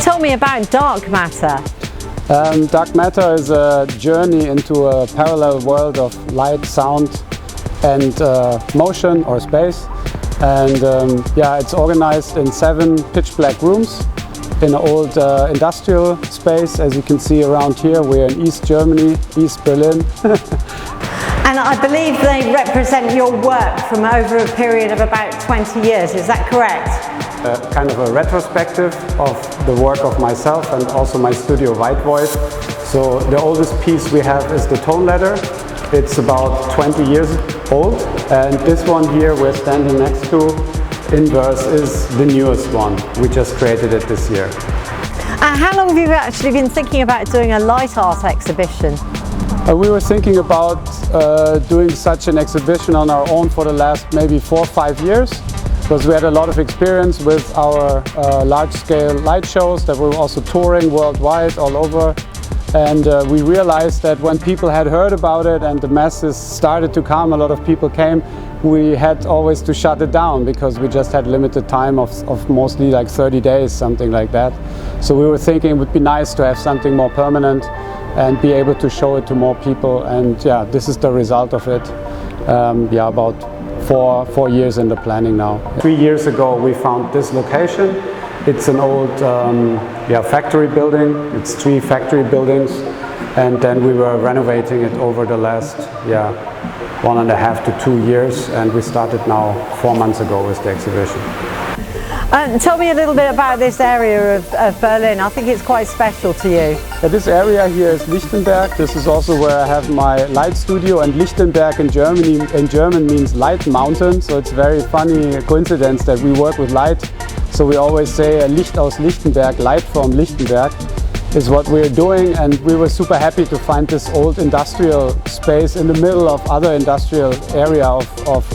Tell me about dark matter. Dark matter is a journey into a parallel world of light, sound and motion or space. And yeah, it's organized in 7 pitch black rooms in an old industrial space. As you can see around here, we're in East Germany, East Berlin. And I believe they represent your work from over a period of about 20 years, is that correct? Kind of a retrospective of the work of myself and also my studio White Voice. So the oldest piece we have is the tone ladder. It's about 20 years old, and this one here we're standing next to, Inverse, is the newest one. We just created it this year. How long have you actually been thinking about doing a light art exhibition? We were thinking about doing such an exhibition on our own for the last maybe 4 or 5 years, because we had a lot of experience with our large-scale light shows that we were also touring worldwide all over. And we realized that when people had heard about it and the masses started to come, a lot of people came, we had always to shut it down because we just had limited time of mostly like 30 days, something like that. So we were thinking it would be nice to have something more permanent and be able to show it to more people. And yeah, this is the result of it. Yeah, about 4 years in the planning now. 3 years ago we found this location. It's an old factory building. It's 3 factory buildings, and then we were renovating it over the last 1.5 to 2 years, and we started now 4 months ago with the exhibition. Tell me a little bit about this area of Berlin. I think it's quite special to you. This area here is Lichtenberg. This is also where I have my light studio, and Lichtenberg in German means light mountain, so it's a very funny coincidence that we work with light. So we always say Licht aus Lichtenberg, light from Lichtenberg is what we're doing, and we were super happy to find this old industrial space in the middle of other industrial area of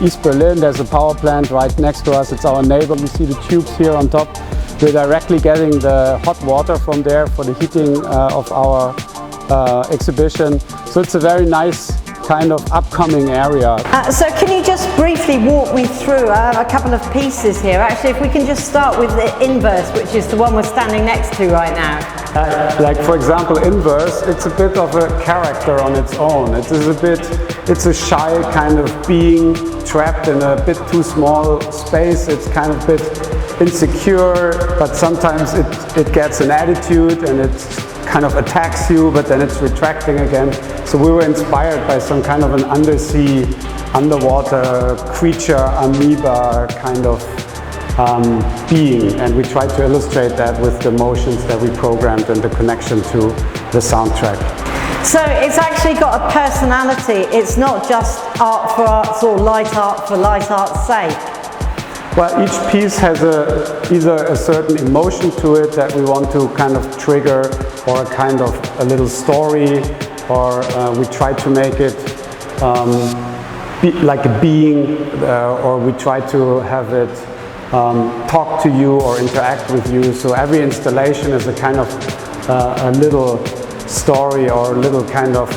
East Berlin. There's a power plant right next to us. It's our neighbor. You see the tubes here on top. We're directly getting the hot water from there for the heating of our exhibition. So it's a very nice kind of upcoming area. So can you just briefly walk me through a couple of pieces here? Actually, if we can just start with the Inverse, which is the one we're standing next to right now. Like for example, Inverse, it's a bit of a character on its own. It's a shy kind of being trapped in a bit too small space. It's kind of a bit insecure, but sometimes it gets an attitude and it kind of attacks you, but then it's retracting again. So we were inspired by some kind of an undersea, underwater creature, amoeba kind of being, and we tried to illustrate that with the motions that we programmed and the connection to the soundtrack. So it's actually got a personality. It's not just art for art's or light art for light art's sake. Well, each piece has either a certain emotion to it that we want to kind of trigger, or a kind of a little story, or we try to make it like a being, or we try to have it talk to you or interact with you. So every installation is a kind of a little story or a little kind of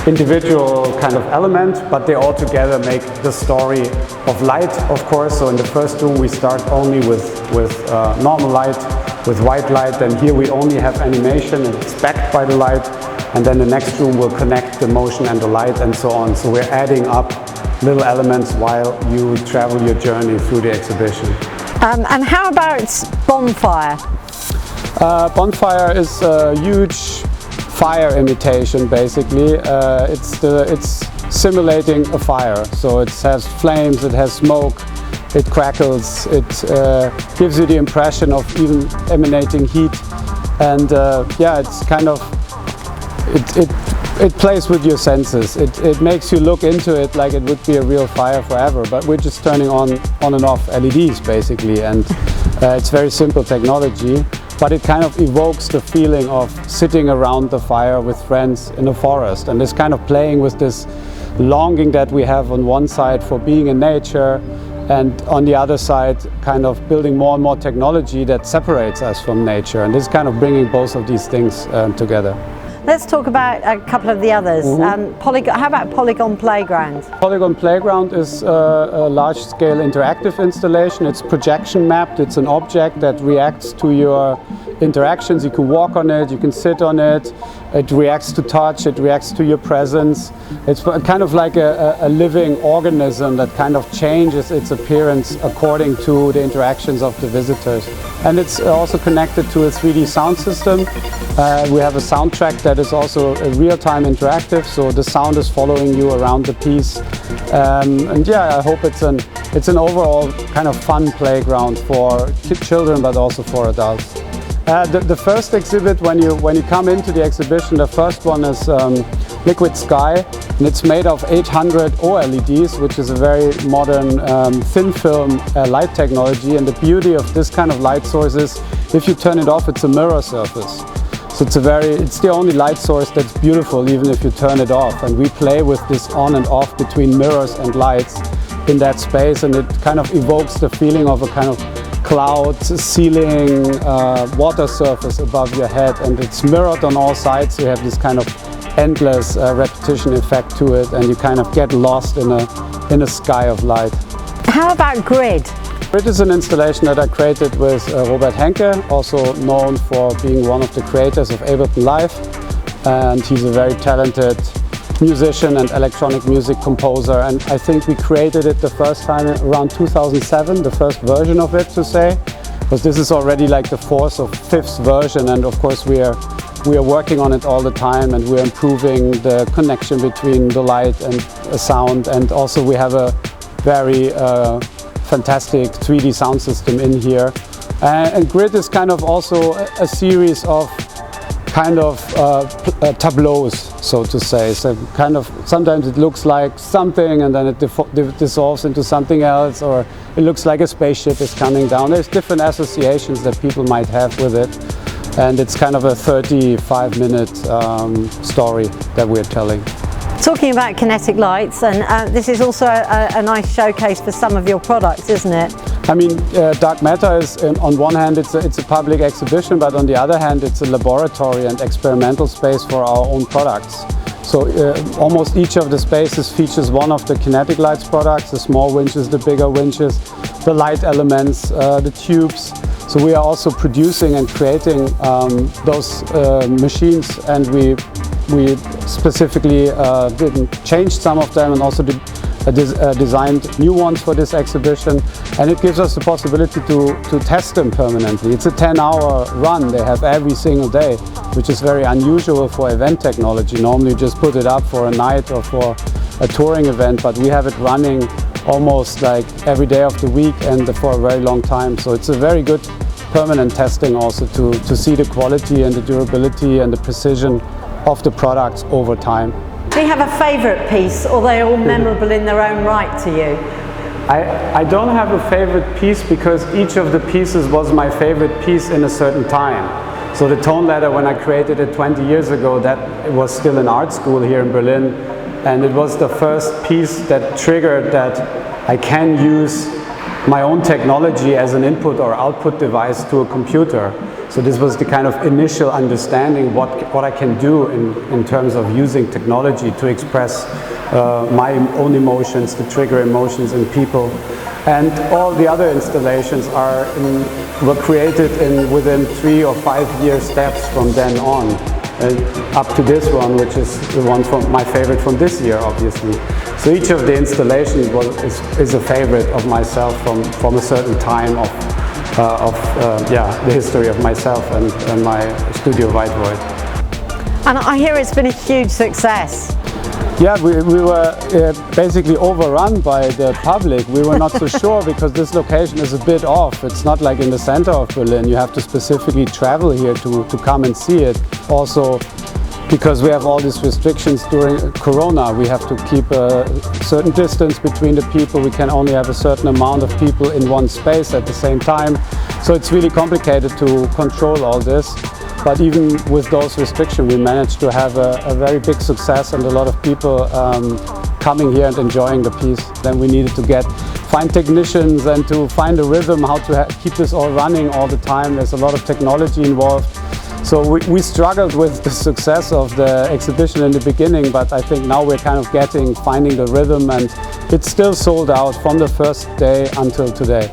individual kind of element, but they all together make the story of light, of course. So in the first room we start only with normal light, with white light, and here we only have animation and it's backed by the light, and then the next room will connect the motion and the light and so on. So we're adding up little elements while you travel your journey through the exhibition. And how about Bonfire? Bonfire is a huge fire imitation, basically. It's simulating a fire, so it has flames, it has smoke, it crackles, it gives you the impression of even emanating heat, and yeah, it's kind of it plays with your senses. It makes you look into it like it would be a real fire forever, but we're just turning on and off LEDs basically, and it's very simple technology. But it kind of evokes the feeling of sitting around the fire with friends in a forest, and this kind of playing with this longing that we have on one side for being in nature and on the other side kind of building more and more technology that separates us from nature, and this is kind of bringing both of these things together. Let's talk about a couple of the others. How about Polygon Playground? Polygon Playground is a large-scale interactive installation. It's projection mapped. It's an object that reacts to your interactions. You can walk on it, you can sit on it. It reacts to touch, it reacts to your presence. It's kind of like a living organism that kind of changes its appearance according to the interactions of the visitors. And it's also connected to a 3D sound system. We have a soundtrack that is also real-time interactive, so the sound is following you around the piece. And yeah, I hope it's an overall kind of fun playground for children, but also for adults. The first exhibit, when you come into the exhibition, the first one is Liquid Sky, and it's made of 800 OLEDs, which is a very modern thin film light technology. And the beauty of this kind of light source is, if you turn it off, it's a mirror surface. So it's the only light source that's beautiful, even if you turn it off. And we play with this on and off between mirrors and lights in that space, and it kind of evokes the feeling of a kind of cloud, ceiling, water surface above your head, and it's mirrored on all sides, so you have this kind of endless repetition effect to it, and you kind of get lost in a sky of light. How about Grid? Grid is an installation that I created with Robert Henke, also known for being one of the creators of Ableton Live, and he's a very talented musician and electronic music composer, and I think we created it the first time around 2007, the first version of it, to say, because this is already like the fourth or fifth version, and of course we are working on it all the time, and we're improving the connection between the light and the sound, and also we have a very fantastic 3D sound system in here, and Grid is kind of also a series of kind of tableaus, so to say. So kind of sometimes it looks like something and then it dissolves into something else, or it looks like a spaceship is coming down. There's different associations that people might have with it, and it's kind of a 35-minute story that we're telling. Talking about kinetic lights, and this is also a nice showcase for some of your products, isn't it? I mean, Dark Matter is, on one hand, it's a public exhibition, but on the other hand, it's a laboratory and experimental space for our own products. So almost each of the spaces features one of the Kinetic Lights products, the small winches, the bigger winches, the light elements, the tubes. So we are also producing and creating those machines, and we specifically changed some of them and also designed new ones for this exhibition, and it gives us the possibility to test them permanently. It's a 10-hour run they have every single day, which is very unusual for event technology. Normally you just put it up for a night or for a touring event, but we have it running almost like every day of the week and for a very long time. So it's a very good permanent testing also to see the quality and the durability and the precision of the products over time. Do you have a favourite piece, or they're all memorable in their own right to you? I don't have a favorite piece, because each of the pieces was my favorite piece in a certain time. So the tone ladder, when I created it 20 years ago, it was still in art school here in Berlin, and it was the first piece that triggered that I can use my own technology as an input or output device to a computer. So this was the kind of initial understanding what I can do in terms of using technology to express my own emotions, to trigger emotions in people. And all the other installations were created within 3 or 5 year steps from then on, up to this one, which is the one from my favorite from this year, obviously. So each of the installations is a favorite of myself from a certain time of the history of myself and my studio White Void. And I hear it's been a huge success. Yeah, we were basically overrun by the public. We were not so sure, because this location is a bit off. It's not like in the center of Berlin. You have to specifically travel here to come and see it. Also, because we have all these restrictions during Corona, we have to keep a certain distance between the people. We can only have a certain amount of people in one space at the same time. So it's really complicated to control all this. But even with those restrictions, we managed to have a very big success and a lot of people coming here and enjoying the piece. Then we needed to get find technicians and to find a rhythm, how to keep this all running all the time. There's a lot of technology involved. So we struggled with the success of the exhibition in the beginning, but I think now we're kind of finding the rhythm, and it's still sold out from the first day until today.